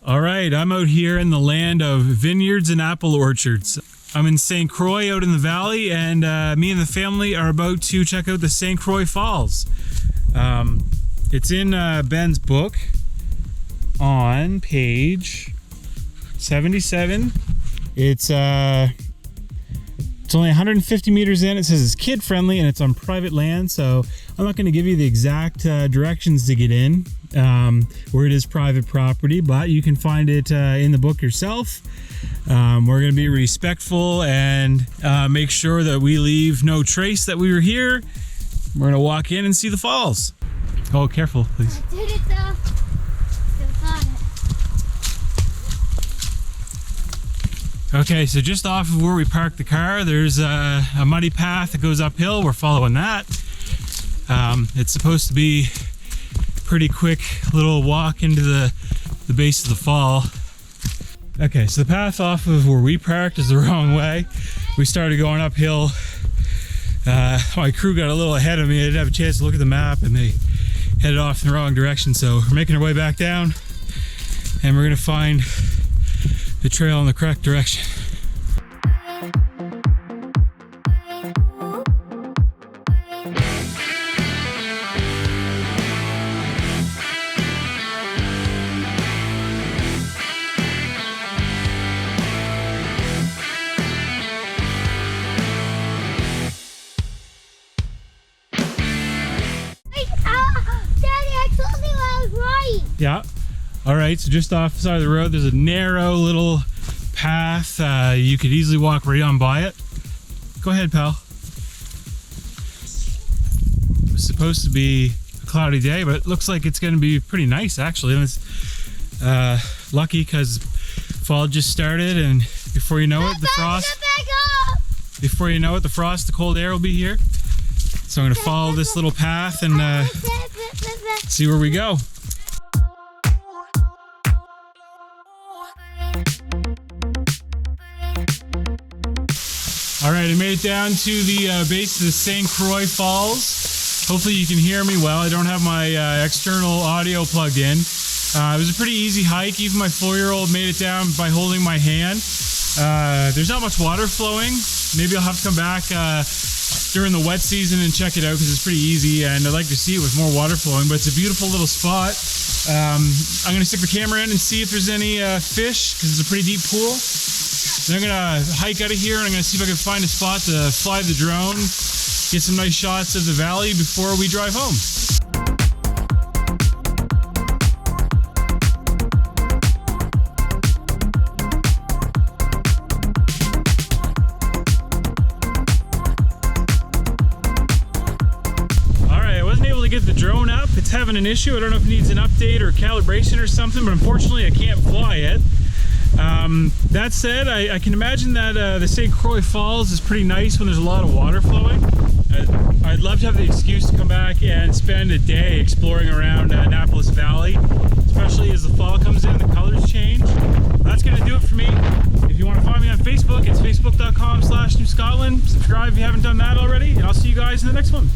All right, I'm out here in the land of vineyards and apple orchards. I'm in Saint Croix out in the valley, and me and the family are about to check out the Saint Croix Falls. It's in Ben's book on page 77. It's only 150 meters in. It says it's kid friendly and it's on private land, so I'm not going to give you the exact directions to get in, where it is private property, but you can find it in the book yourself. We're going to be respectful and make sure that we leave no trace that we were here. We're going to walk in and see the falls. Oh, careful, please. I did it though. Still got it. Okay, so just off of where we parked the car, there's a muddy path that goes uphill. We're following that. It's supposed to be a pretty quick little walk into the base of the fall. Okay, so the path off of where we parked is the wrong way. We started going uphill. My crew got a little ahead of me. I didn't have a chance to look at the map, and they headed off in the wrong direction. So we're making our way back down, and we're gonna find the trail in the correct direction. Yeah. All right, so just off the side of the road, there's a narrow little path. You could easily walk right on by it. Go ahead, pal. It was supposed to be a cloudy day, but it looks like it's going to be pretty nice, actually. And it's lucky because fall just started, and before you know it, the frost, the cold air will be here. So I'm going to follow this little path and see where we go. All right, I made it down to the base of the Saint Croix Falls. Hopefully you can hear me well. I don't have my external audio plugged in. It was a pretty easy hike. Even my 4-year-old made it down by holding my hand. There's not much water flowing. Maybe I'll have to come back during the wet season and check it out because it's pretty easy, and I'd like to see it with more water flowing, but it's a beautiful little spot. I'm going to stick the camera in and see if there's any fish because it's a pretty deep pool. Then I'm gonna hike out of here and I'm gonna see if I can find a spot to fly the drone, get some nice shots of the valley before we drive home. All right, I wasn't able to get the drone up. It's having an issue. I don't know if it needs an update or calibration or something, but unfortunately I can't fly it. That said, I can imagine that the Saint Croix Falls is pretty nice when there's a lot of water flowing. I'd love to have the excuse to come back and spend a day exploring around Annapolis Valley, especially as the fall comes in and the colors change. That's going to do it for me. If you want to find me on Facebook, it's facebook.com/New Scotland. Subscribe if you haven't done that already, and I'll see you guys in the next one.